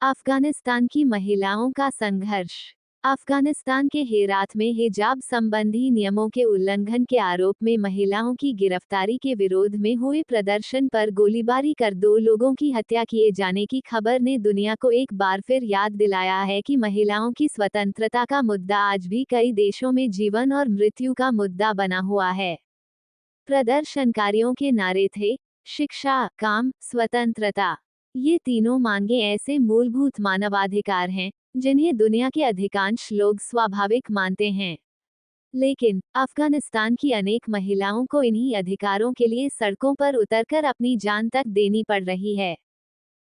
अफगानिस्तान की महिलाओं का संघर्ष। अफगानिस्तान के हेरात में हिजाब संबंधी नियमों के उल्लंघन के आरोप में महिलाओं की गिरफ्तारी के विरोध में हुए प्रदर्शन पर गोलीबारी कर 2 लोगों की हत्या किए जाने की खबर ने दुनिया को एक बार फिर याद दिलाया है कि महिलाओं की स्वतंत्रता का मुद्दा आज भी कई देशों में जीवन और मृत्यु का मुद्दा बना हुआ है। प्रदर्शनकारियों के नारे थे, शिक्षा, काम, स्वतंत्रता। ये तीनों मांगे ऐसे मूलभूत मानवाधिकार हैं जिन्हें दुनिया के अधिकांश लोग स्वाभाविक मानते हैं। लेकिन अफगानिस्तान की अनेक महिलाओं को इन्हीं अधिकारों के लिए सड़कों पर उतरकर अपनी जान तक देनी पड़ रही है।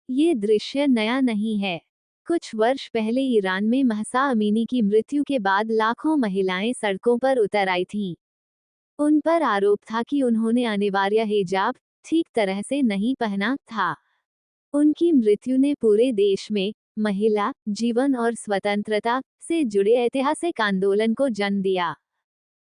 ये दृश्य नया नहीं है। कुछ वर्ष पहले ईरान में महसा अमीनी की मृत्यु के बाद लाखों महिलाएं सड़कों पर उतर आई थीं। उन पर आरोप था कि उन्होंने अनिवार्य हिजाब ठीक तरह से नहीं पहना था। उनकी मृत्यु ने पूरे देश में महिला जीवन और स्वतंत्रता से जुड़े ऐतिहासिक आंदोलन को जन्म दिया।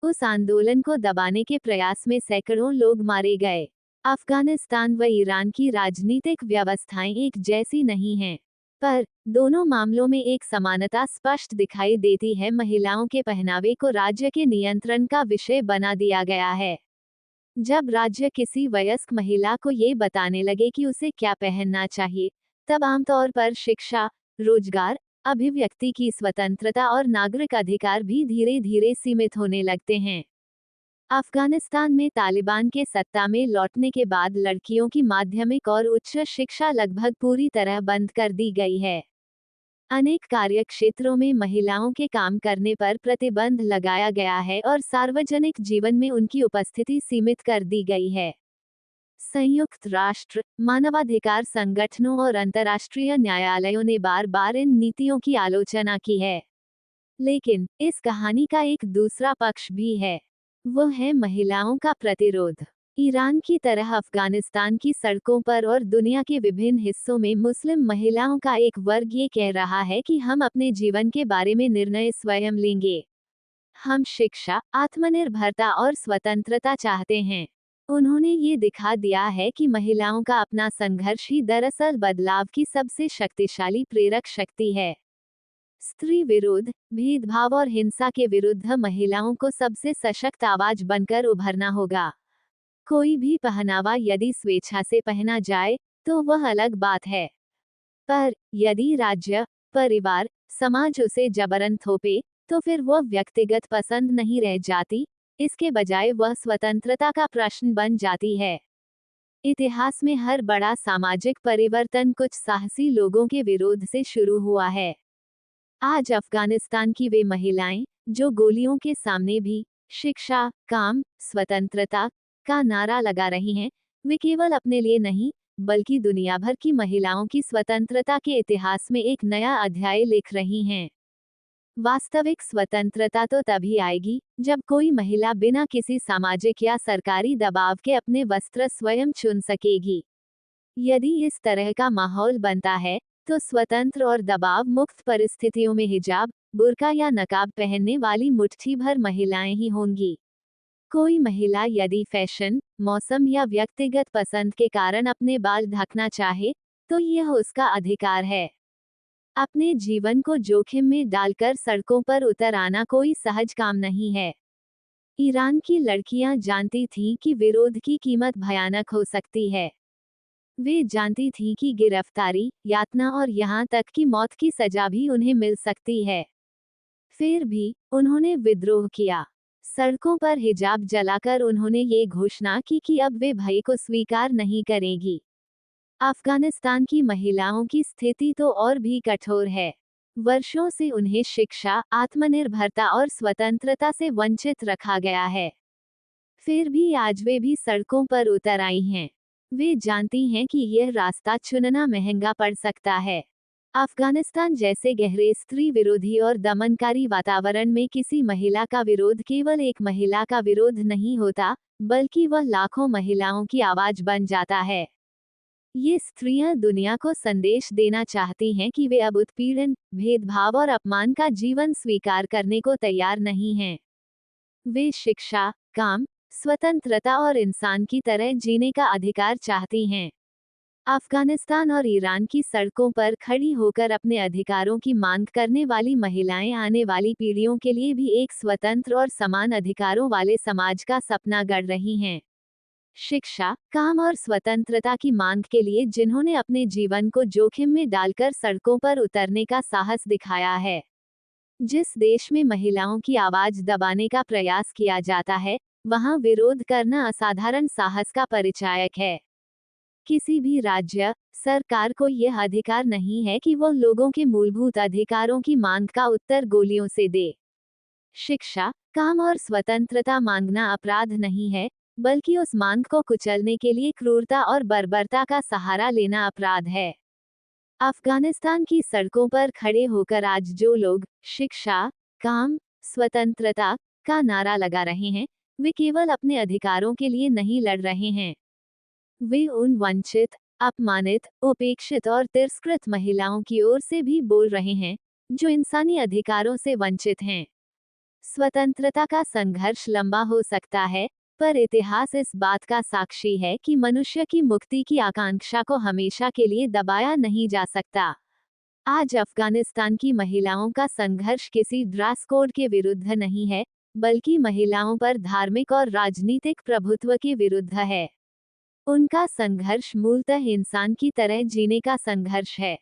उस आंदोलन को दबाने के प्रयास में सैकड़ों लोग मारे गए। अफगानिस्तान व ईरान की राजनीतिक व्यवस्थाएं एक जैसी नहीं हैं, पर दोनों मामलों में एक समानता स्पष्ट दिखाई देती है। महिलाओं के पहनावे को राज्य के नियंत्रण का विषय बना दिया गया है। जब राज्य किसी वयस्क महिला को ये बताने लगे कि उसे क्या पहनना चाहिए, तब आमतौर पर शिक्षा, रोजगार, अभिव्यक्ति की स्वतंत्रता और नागरिक अधिकार भी धीरे धीरे सीमित होने लगते हैं। अफगानिस्तान में तालिबान के सत्ता में लौटने के बाद लड़कियों की माध्यमिक और उच्च शिक्षा लगभग पूरी तरह बंद कर दी गई है। अनेक कार्यक्षेत्रों में महिलाओं के काम करने पर प्रतिबंध लगाया गया है और सार्वजनिक जीवन में उनकी उपस्थिति सीमित कर दी गई है। संयुक्त राष्ट्र, मानवाधिकार संगठनों और अंतर्राष्ट्रीय न्यायालयों ने बार बार इन नीतियों की आलोचना की है। लेकिन इस कहानी का एक दूसरा पक्ष भी है। वो है महिलाओं का प्रतिरोध। ईरान की तरह अफगानिस्तान की सड़कों पर और दुनिया के विभिन्न हिस्सों में मुस्लिम महिलाओं का एक वर्ग ये कह रहा है कि हम अपने जीवन के बारे में निर्णय स्वयं लेंगे। हम शिक्षा, आत्मनिर्भरता और स्वतंत्रता चाहते हैं। उन्होंने ये दिखा दिया है कि महिलाओं का अपना संघर्ष ही दरअसल बदलाव की सबसे शक्तिशाली प्रेरक शक्ति है। स्त्री विरोध, भेदभाव और हिंसा के विरुद्ध महिलाओं को सबसे सशक्त आवाज बनकर उभरना होगा। कोई भी पहनावा यदि स्वेच्छा से पहना जाए तो वह अलग बात है, पर यदि राज्य, परिवार, समाज उसे जबरन थोपे तो फिर वह व्यक्तिगत पसंद नहीं रह जाती, इसके बजाय वह स्वतंत्रता का प्रश्न बन जाती है। इतिहास में हर बड़ा सामाजिक परिवर्तन कुछ साहसी लोगों के विरोध से शुरू हुआ है। आज अफगानिस्तान की वे महिलाएं जो गोलियों के सामने भी शिक्षा, काम, स्वतंत्रता का नारा लगा रही हैं, वे केवल अपने लिए नहीं, बल्कि दुनिया भर की महिलाओं की स्वतंत्रता के इतिहास में एक नया अध्याय लिख रही हैं। वास्तविक स्वतंत्रता तो तभी आएगी जब कोई महिला बिना किसी सामाजिक या सरकारी दबाव के अपने वस्त्र स्वयं चुन सकेगी। यदि इस तरह का माहौल बनता है, तो स्वतंत्र और दबाव मुक्त परिस्थितियों में हिजाब, बुर्का या नकाब पहनने वाली मुट्ठी भर महिलाएं ही होंगी। कोई महिला यदि फैशन, मौसम या व्यक्तिगत पसंद के कारण अपने बाल ढकना चाहे, तो यह उसका अधिकार है। अपने जीवन को जोखिम में डालकर सड़कों पर उतर आना कोई सहज काम नहीं है। ईरान की लड़कियां जानती थीं कि विरोध की कीमत भयानक हो सकती है। वे जानती थीं कि गिरफ्तारी, यातना और यहाँ तक कि मौत की सजा भी उन्हें मिल सकती है। फिर भी उन्होंने विद्रोह किया। सड़कों पर हिजाब जलाकर उन्होंने ये घोषणा की कि अब वे भय को स्वीकार नहीं करेगी। अफगानिस्तान की महिलाओं की स्थिति तो और भी कठोर है। वर्षों से उन्हें शिक्षा, आत्मनिर्भरता और स्वतंत्रता से वंचित रखा गया है। फिर भी आज वे भी सड़कों पर उतर आई हैं। वे जानती हैं कि यह रास्ता चुनना महंगा पड़ सकता है। अफगानिस्तान जैसे गहरे स्त्री विरोधी और दमनकारी वातावरण में किसी महिला का विरोध केवल एक महिला का विरोध नहीं होता, बल्कि वह लाखों महिलाओं की आवाज बन जाता है। ये स्त्रियां दुनिया को संदेश देना चाहती हैं कि वे अब उत्पीड़न, भेदभाव और अपमान का जीवन स्वीकार करने को तैयार नहीं हैं। वे शिक्षा, काम, स्वतंत्रता और इंसान की तरह जीने का अधिकार चाहती हैं। अफगानिस्तान और ईरान की सड़कों पर खड़ी होकर अपने अधिकारों की मांग करने वाली महिलाएं आने वाली पीढ़ियों के लिए भी एक स्वतंत्र और समान अधिकारों वाले समाज का सपना गढ़ रही हैं। शिक्षा, काम और स्वतंत्रता की मांग के लिए जिन्होंने अपने जीवन को जोखिम में डालकर सड़कों पर उतरने का साहस दिखाया है। जिस देश में महिलाओं की आवाज दबाने का प्रयास किया जाता है, वहां विरोध करना असाधारण साहस का परिचायक है। किसी भी राज्य, सरकार को यह अधिकार नहीं है कि वो लोगों के मूलभूत अधिकारों की मांग का उत्तर गोलियों से दे। शिक्षा, काम और स्वतंत्रता मांगना अपराध नहीं है, बल्कि उस मांग को कुचलने के लिए क्रूरता और बर्बरता का सहारा लेना अपराध है। अफगानिस्तान की सड़कों पर खड़े होकर आज जो लोग शिक्षा, काम, स्वतंत्रता का नारा लगा रहे हैं, वे केवल अपने अधिकारों के लिए नहीं लड़ रहे हैं। वे उन वंचित, अपमानित, उपेक्षित और तिरस्कृत महिलाओं की ओर से भी बोल रहे हैं, जो इंसानी अधिकारों से वंचित हैं। स्वतंत्रता का संघर्ष लंबा हो सकता है, पर इतिहास इस बात का साक्षी है कि मनुष्य की मुक्ति की आकांक्षा को हमेशा के लिए दबाया नहीं जा सकता। आज अफगानिस्तान की महिलाओं का संघर्ष किसी ड्रेस कोड के विरुद्ध नहीं है, बल्कि महिलाओं पर धार्मिक और राजनीतिक प्रभुत्व के विरुद्ध है। उनका संघर्ष मूलतः इंसान की तरह जीने का संघर्ष है।